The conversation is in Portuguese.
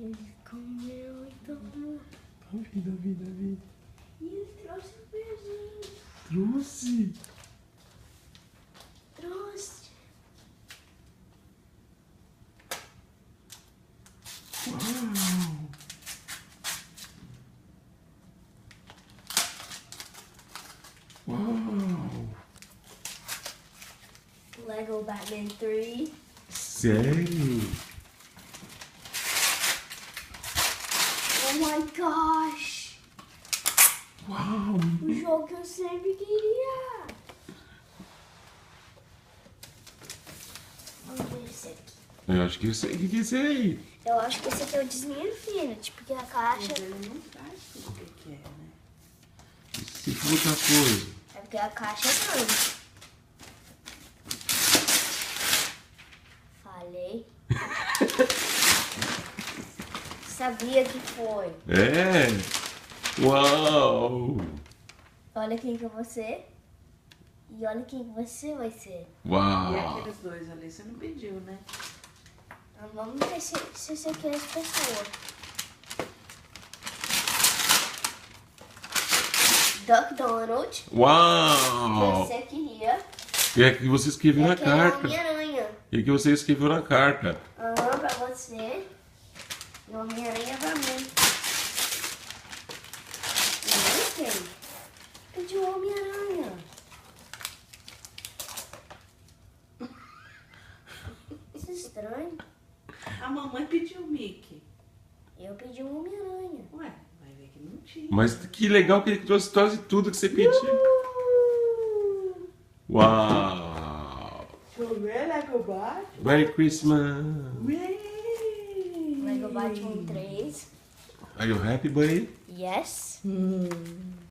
Ele comeu e tomou. Davi. E ele trouxe um presente. Trouxe. Trouxe. Uau. Lego Batman 3. Sério? Oh my gosh! Uau. O jogo que eu sempre queria. Vamos ver esse aqui. Eu acho que eu sei o que é isso aí. Eu acho que esse aqui é o Disney Infinity, porque a caixa... Mas ele não faz tudo o que quer, né? Se for outra coisa. É porque a caixa é grande. Falei. Sabia que foi. É. Uau. Olha quem que eu vou ser. E olha quem que você vai ser. E Uau. aqueles dois ali, você não pediu, né? Então, vamos ver se esse aqui é as pessoas. Duck Donald. Uau. Você queria. E é que você escreveu na Aquele carta. Homem-Aranha. E que você escreveu na carta. Aham, pra você. E o Homem-Aranha pra mim. E quem? Pediu o Homem-Aranha. Isso é estranho. A mamãe pediu o Mickey. Eu pedi um Homem-Aranha. Ué, vai ver que não tinha. Mas que legal que ele trouxe tudo que você pediu. Uau. Deixa eu ver, Lego Batman. Merry Christmas. Lego Batman 3. Are you happy, buddy? Yes.